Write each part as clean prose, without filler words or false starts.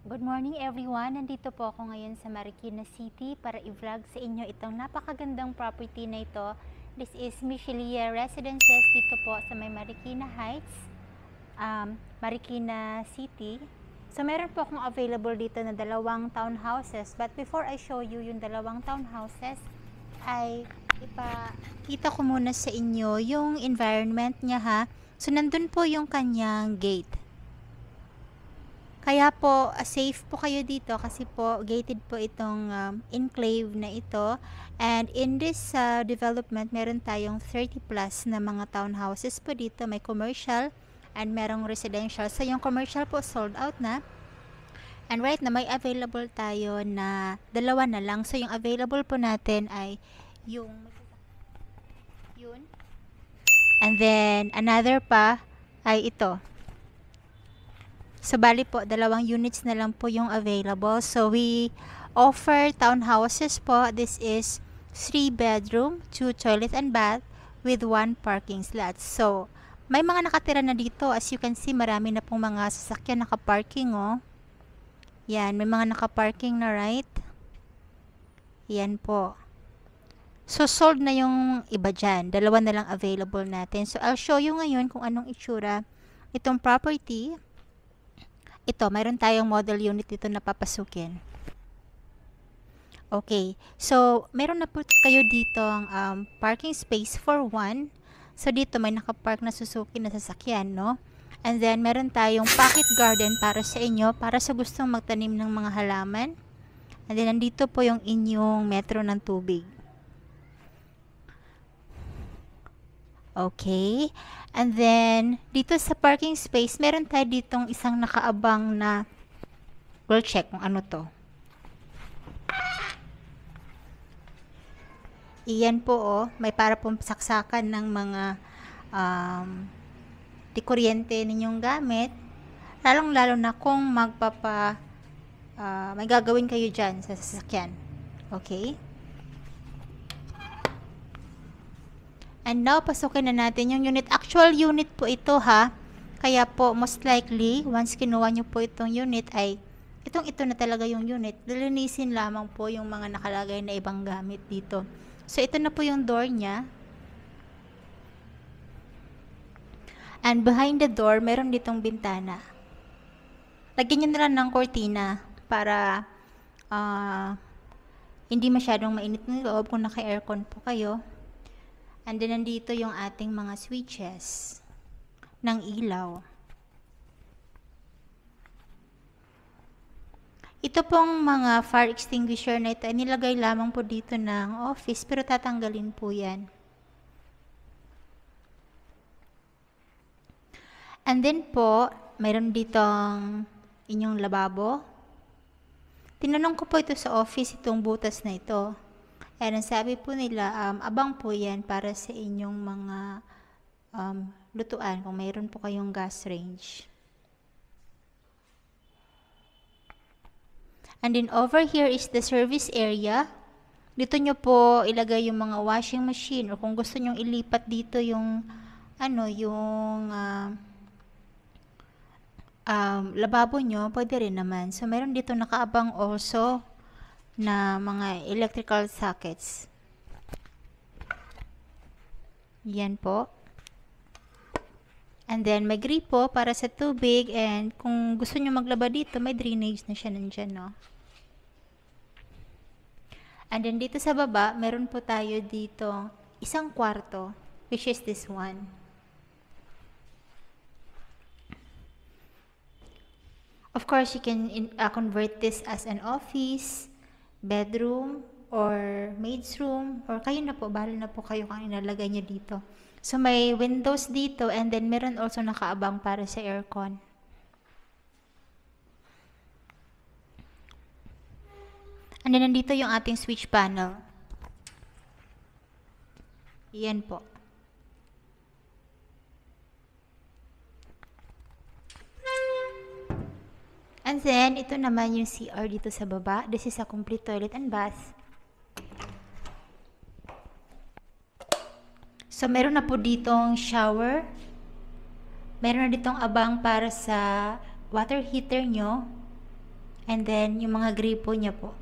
Good morning everyone! Nandito po ako ngayon sa Marikina City para i-vlog sa inyo itong napakagandang property na ito. This is Michelia Residences dito po sa may Marikina Heights, Marikina City. So meron po akong available dito na dalawang townhouses. But before I show you yung dalawang townhouses, ay ipakita ko muna sa inyo yung environment niya ha. So nandun po yung kanyang gate. Kaya po, safe po kayo dito kasi po gated po itong enclave na ito. And in this development, meron tayong 30 plus na mga townhouses po dito. May commercial and merong residential. So yung commercial po sold out na. And right na may available tayo na dalawa na lang. So yung available po natin ay yun. And then another pa ay ito. So, bali po, dalawang units na lang po yung available. So, we offer townhouses po. This is 3 bedroom, 2 toilet and bath with 1 parking slot. So, may mga nakatira na dito. As you can see, marami na pong mga sasakyan nakaparking, oh. Yan, may mga nakaparking na, right? Yan po. So, sold na yung iba dyan. Dalawa na lang available natin. So, I'll show you ngayon kung anong itsura itong property. Ito, mayroon tayong model unit dito na papasukin. Okay. So, meron na po kayo dito ang parking space for 1. So, dito may nakapark na Suzuki na sasakyan, no? And then, meron tayong pocket garden para sa inyo, para sa gustong magtanim ng mga halaman. And then, nandito po yung inyong metro ng tubig. Okay. And then, dito sa parking space, meron tayo ditong isang nakaabang na, we'll check kung ano to. Iyan po, oh, may para pong saksakan ng mga di kuryente ninyong gamit. Lalong-lalo na kung may gagawin kayo dyan sa sasakyan. Okay? And now, pasukin na natin yung unit. Actual unit po ito ha. Kaya po, most likely, once kinuha nyo po itong unit, ay ito na talaga yung unit. Lilinisin lamang po yung mga nakalagay na ibang gamit dito. So, ito na po yung door niya. And behind the door, meron ditong bintana. Lagyan nyo na lang ng kortina para hindi masyadong mainit ng loob kung naka-aircon po kayo. And then, nandito yung ating mga switches ng ilaw. Ito pong mga fire extinguisher na ito, nilagay lamang po dito ng office, pero tatanggalin po yan. And then po, mayroon ditong inyong lababo. Tinanong ko po ito sa office, itong butas na ito. And ang sabi po nila, abang po yan para sa inyong mga lutuan kung mayroon po kayong gas range. And then over here is the service area. Dito nyo po ilagay yung mga washing machine o kung gusto nyo ilipat dito yung lababo nyo, pwede rin naman. So mayroon dito nakaabang also na mga electrical sockets. Yan po. And then, may gripo para sa tubig. And kung gusto nyo maglaba dito, may drainage na siya nandyan, no? And then, dito sa baba, meron po tayo dito isang kwarto, which is this one. Of course, you can convert this as an office, bedroom, or maid's room, or kayo na po, bahala na po kayo kung inalagay nyo dito. So, may windows dito, and then meron also nakaabang para sa aircon. And then, nandito yung ating switch panel. Yan po. And then, ito naman yung CR dito sa baba. This is a complete toilet and bath. So, meron na po ditong shower. Meron na ditong abang para sa water heater nyo. And then, yung mga gripo niya po.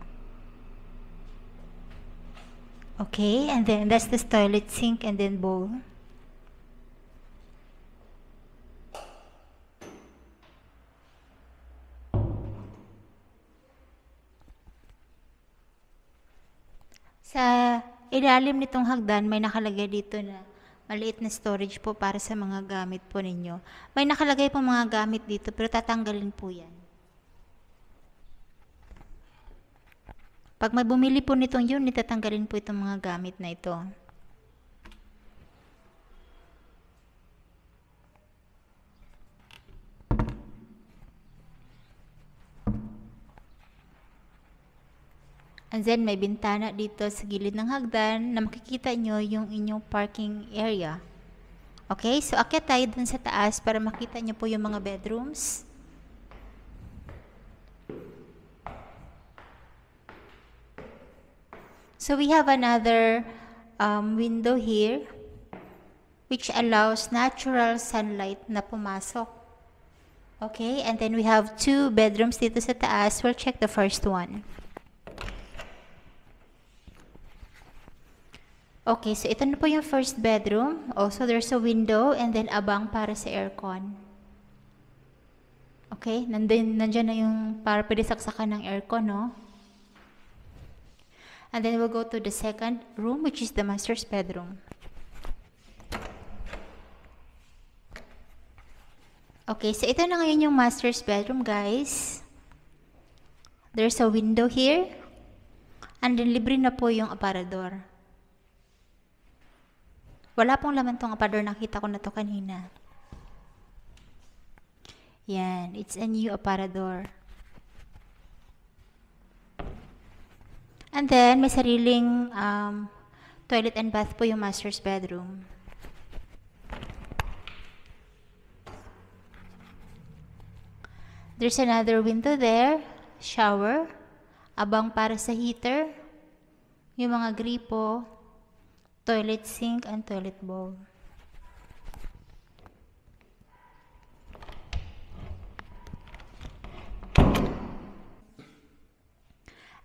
Okay, and then that's the toilet sink and then bowl. Sa ilalim nitong hagdan, may nakalagay dito na maliit na storage po para sa mga gamit po ninyo. May nakalagay po mga gamit dito pero tatanggalin po yan. Pag may bumili po nitong unit, tatanggalin po itong mga gamit na ito. And then, may bintana dito sa gilid ng hagdan na makikita nyo yung inyong parking area. Okay, so akyat tayo dun sa taas para makita nyo po yung mga bedrooms. So, we have another window here which allows natural sunlight na pumasok. Okay, and then we have 2 bedrooms dito sa taas. We'll check the first one. Okay, so ito na po yung first bedroom. Also, there's a window and then abang para sa aircon. Okay, nandyan na yung para pwede saksakan ng aircon, no? And then we'll go to the second room, which is the master's bedroom. Okay, so ito na ngayon yung master's bedroom, guys. There's a window here. And then libre na po yung aparador. Wala pong laman tong aparador, nakita ko na to kanina. Yan, it's a new aparador. And then, may sariling toilet and bath po yung master's bedroom. There's another window there, shower, abang para sa heater, yung mga gripo, toilet sink, and toilet bowl.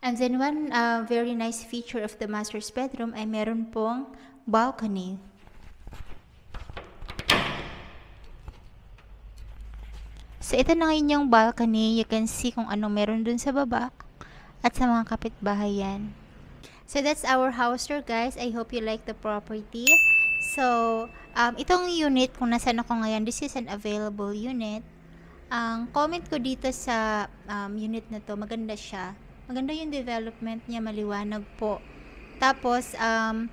And then one very nice feature of the master's bedroom ay meron pong balcony. So ito na ngayon yung balcony. You can see kung ano meron dun sa baba at sa mga kapitbahay yan. So that's our house tour, guys. I hope you like the property. So itong unit, kung nasaan ako ngayon, this is an available unit. Ang comment ko dito sa unit na to, maganda siya. Maganda yung development niya, maliwanag po. Tapos, ang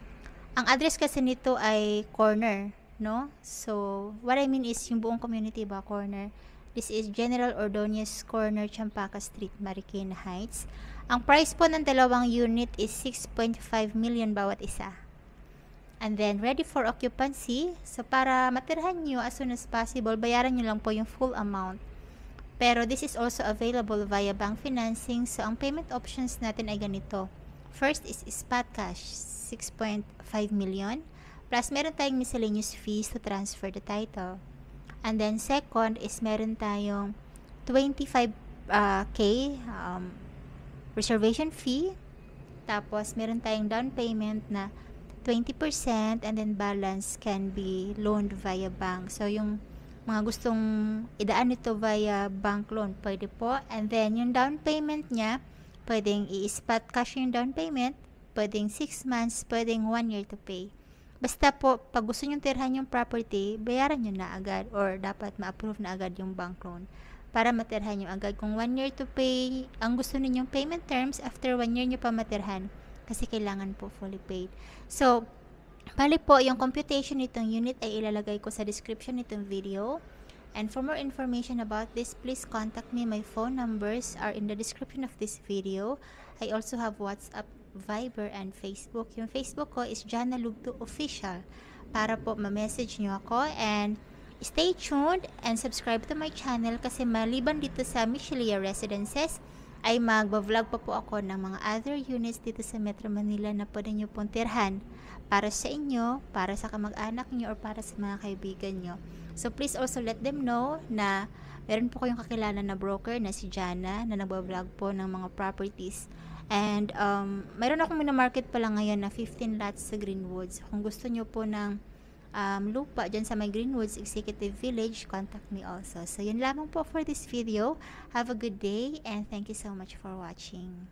address kasi nito ay corner, no? So, what I mean is, yung buong community ba, corner. This is General Ordonez Corner, Champaca Street, Marikina Heights. Ang price po ng dalawang unit is 6.5 million bawat isa. And then, ready for occupancy. So, para matirhan nyo as soon as possible, bayaran nyo lang po yung full amount. Pero this is also available via bank financing. So, ang payment options natin ay ganito. First is spot cash, 6.5 million. Plus, meron tayong miscellaneous fees to transfer the title. And then, second is meron tayong 25K reservation fee. Tapos, meron tayong down payment na 20% and then balance can be loaned via bank. So, yung mga gustong idaan nito via bank loan, pwede po. And then, yung down payment niya, pwedeng i-spot cash yung down payment, pwedeng 6 months, pwedeng 1 year to pay. Basta po, pag gusto nyo tirhan yung property, bayaran nyo na agad or dapat ma-approve na agad yung bank loan para matirhan nyo agad. Kung 1 year to pay, ang gusto ninyong payment terms, after 1 year nyo pa matirhan kasi kailangan po fully paid. So, bali po, yung computation nitong unit ay ilalagay ko sa description nitong video. And for more information about this, please contact me. My phone numbers are in the description of this video. I also have WhatsApp, Viber, and Facebook. Yung Facebook ko is Jana Lugto Official para po ma-message nyo ako. And stay tuned and subscribe to my channel kasi maliban dito sa Michelia Residences, ay mag-vlog pa po ako ng mga other units dito sa Metro Manila na pwede nyo pong tirhan para sa inyo, para sa kamag-anak nyo, or para sa mga kaibigan nyo. So please also let them know na Meron po kayong kakilala na broker na si Jana na nagbablog po ng mga properties. And mayroon akong minamarket pa lang ngayon na 15 lots sa Greenwoods. Kung gusto nyo po ng lupa dyan sa may Greenwoods Executive Village, contact me also. So yun lamang po for this video. Have a good day and thank you so much for watching.